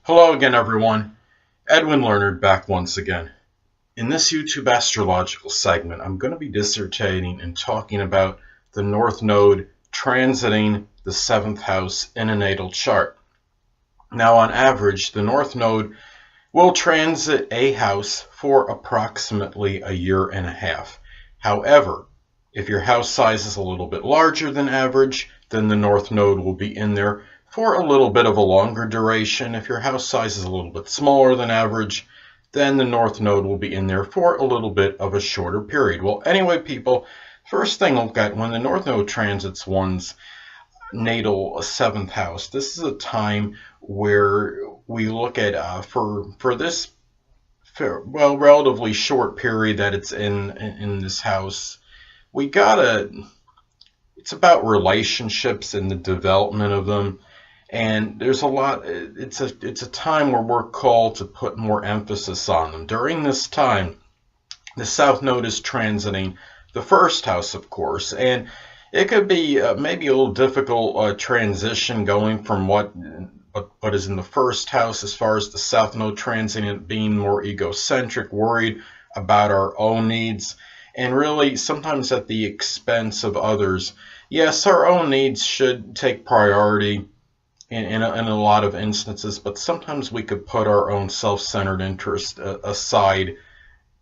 Hello again, everyone. Edwin Learnard back once again. In this YouTube astrological segment, I'm going to be dissertating and talking about the North Node transiting the 7th house in a natal chart. Now, on average, the North Node will transit a house for approximately a year and a half. However, if your house size is a little bit larger than average, then the North Node will be in there for a little bit of a longer duration. If your house size is a little bit smaller than average, then the North Node will be in there for a little bit of a shorter period. Well, anyway, people, first thing look at when the North Node transits one's natal 7th house. This is a time where we look at for this relatively short period that it's in this house. It's about relationships and the development of them. And there's a lot, it's a time where we're called to put more emphasis on them. During this time, the South Node is transiting the 1st house, of course, and it could be maybe a little difficult transition going from what is in the 1st house as far as the South Node transiting, being more egocentric, worried about our own needs, and really sometimes at the expense of others. Yes, our own needs should take priority in a lot of instances, but sometimes we could put our own self-centered interest aside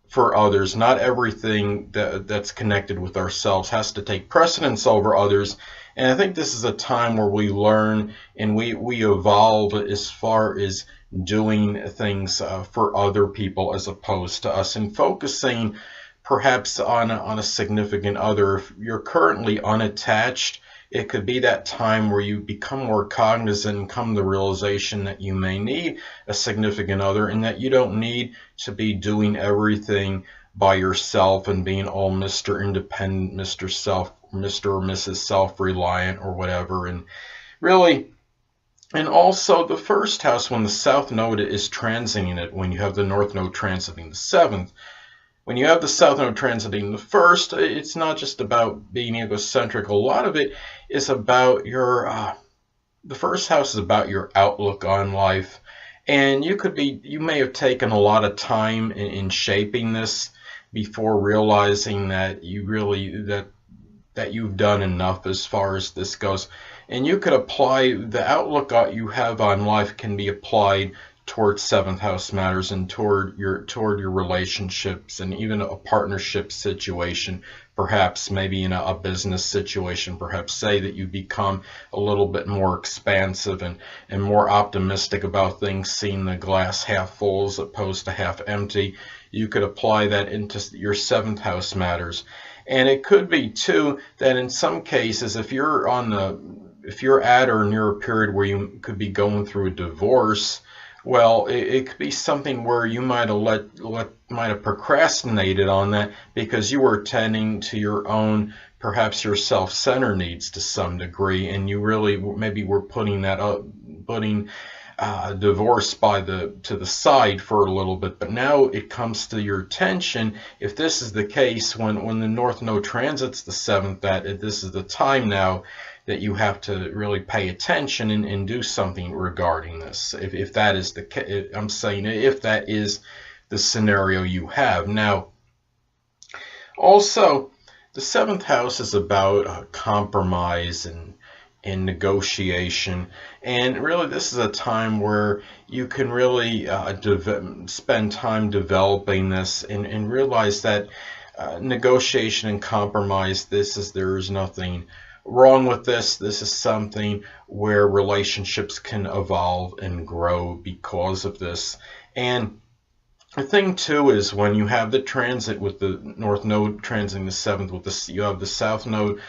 for others. Not everything that's connected with ourselves has to take precedence over others. And I think this is a time where we learn and we evolve as far as doing things for other people as opposed to us, and focusing perhaps on a significant other. If you're currently unattached, it could be that time where you become more cognizant and come to the realization that you may need a significant other, and that you don't need to be doing everything by yourself and being all Mr. Independent, Mr. or Mrs. Self-Reliant or whatever. And really, and also the 1st house, when the South Node is transiting it, when you have the North Node transiting the 7th, when you have the South Node transiting the 1st, it's not just about being egocentric. A lot of it is about the 1st house is about your outlook on life. And you may have taken a lot of time in shaping this before realizing that that you've done enough as far as this goes. And you could apply the outlook you have on life can be applied towards 7th house matters and toward your relationships, and even a partnership situation, perhaps maybe in a business situation. Perhaps say that you become a little bit more expansive and more optimistic about things, seeing the glass half full as opposed to half empty. You could apply that into your 7th house matters. And it could be too that in some cases, if you're at or near a period where you could be going through a divorce, well, it could be something where you might have procrastinated on that because you were tending to your own, perhaps your self-centered needs to some degree, and you really maybe were putting divorce to the side for a little bit. But now it comes to your attention. If this is the case, when the North Node transits the 7th, that this is the time now that you have to really pay attention and do something regarding this. If that is the case, I'm saying if that is the scenario you have. Now, also, the 7th house is about compromise and negotiation. And really, this is a time where you can really spend time developing this and realize that negotiation and compromise, there is nothing wrong with this. This is something where relationships can evolve and grow because of this. And the thing too is, when you have the transit with the North Node transiting the 7th, you have the South Node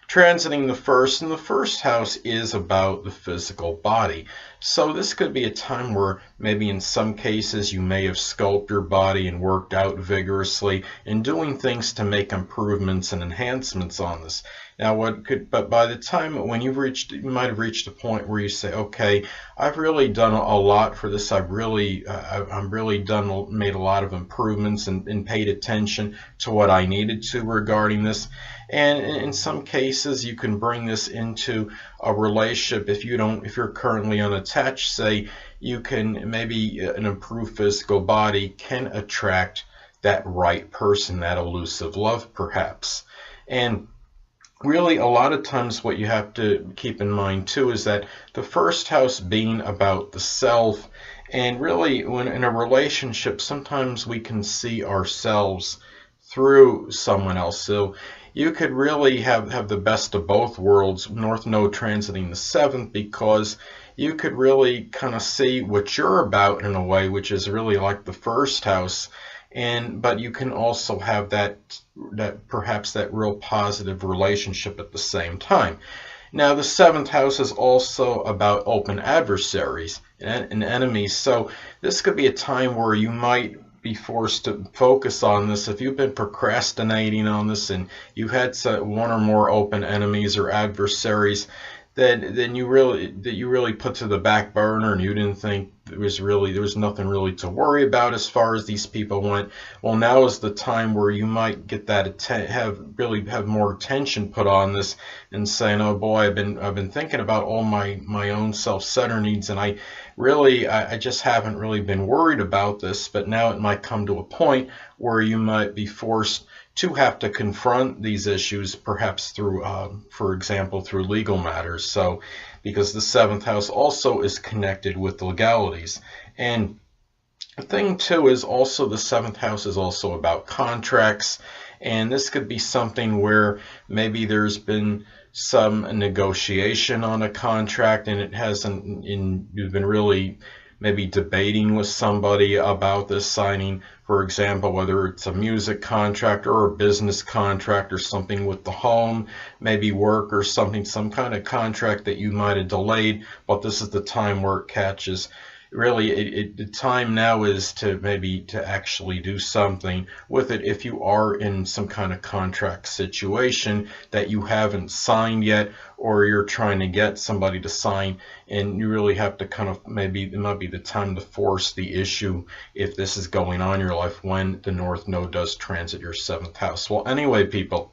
transiting the 1st, and the 1st house is about the physical body. So this could be a time where maybe in some cases you may have sculpted your body and worked out vigorously and doing things to make improvements and enhancements on this. Now, but by the time when you might have reached a point where you say, okay, I've really done a lot for this. I'm really made a lot of improvements and paid attention to what I needed to regarding this. And in some cases, you can bring this into a relationship. If you're currently unattached, say, you can maybe an improved physical body can attract that right person, that elusive love, perhaps. And really, a lot of times what you have to keep in mind too is that the first house being about the self, and really when in a relationship, sometimes we can see ourselves through someone else. So you could really have the best of both worlds, North Node transiting the seventh, because you could really kind of see what you're about in a way, which is really like the first house. But you can also have that perhaps that real positive relationship at the same time. Now, the seventh house is also about open adversaries and enemies. So this could be a time where you might be forced to focus on this. If you've been procrastinating on this and you've had one or more open enemies or adversaries, then you really put to the back burner, and you didn't think there was nothing really to worry about as far as these people went. Well, now is the time where you might get that have more attention put on this, and saying, oh boy, I've been thinking about all my own self-centered needs, and I just haven't really been worried about this. But now it might come to a point where you might be forced to have to confront these issues, perhaps through, for example, through legal matters. So, because the seventh house also is connected with legalities. And the thing too is also the seventh house is also about contracts. And this could be something where maybe there's been some negotiation on a contract and you've been really maybe debating with somebody about this signing, for example, whether it's a music contract or a business contract or something with the home, maybe work or something, some kind of contract that you might have delayed, but this is the time where it catches. Really, the time now is to actually do something with it if you are in some kind of contract situation that you haven't signed yet, or you're trying to get somebody to sign, and you really have to kind of it might be the time to force the issue if this is going on in your life when the North Node does transit your seventh house. Well, anyway, people,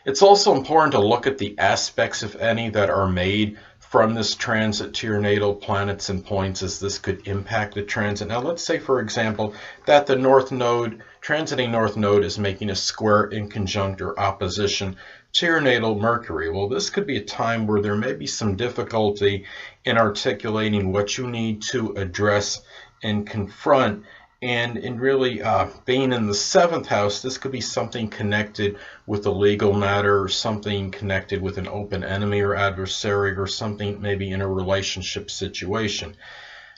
it's also important to look at the aspects, if any, that are made from this transit to your natal planets and points, as this could impact the transit. Now, let's say, for example, that the North Node, transiting North Node, is making a square in conjunct or opposition to your natal Mercury. Well, this could be a time where there may be some difficulty in articulating what you need to address and confront. And in really being in the seventh house, this could be something connected with a legal matter, or something connected with an open enemy or adversary, or something maybe in a relationship situation.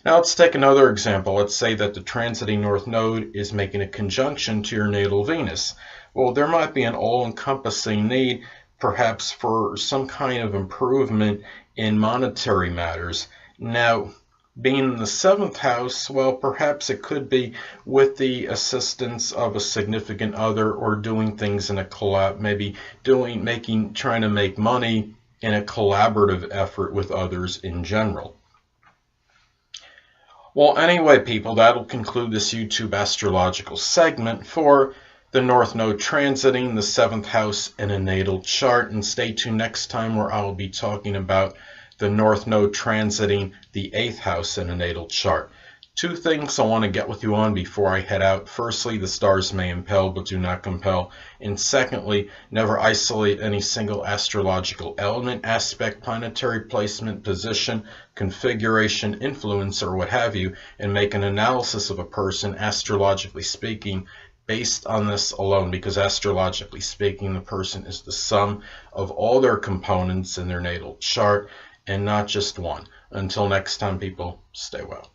Now let's take another example. Let's say that the transiting North Node is making a conjunction to your natal Venus. Well, there might be an all-encompassing need, perhaps, for some kind of improvement in monetary matters. Now, being in the seventh house, well, perhaps it could be with the assistance of a significant other, or doing things in a trying to make money in a collaborative effort with others in general. Well, anyway, people, that'll conclude this YouTube astrological segment for the North Node transiting the seventh house in a natal chart. And stay tuned next time, where I'll be talking about the North Node transiting the eighth house in a natal chart. Two things I want to get with you on before I head out. Firstly, the stars may impel but do not compel. And secondly, never isolate any single astrological element, aspect, planetary placement, position, configuration, influence, or what have you, and make an analysis of a person, astrologically speaking, based on this alone, because astrologically speaking, the person is the sum of all their components in their natal chart, and not just one. Until next time, people, stay well.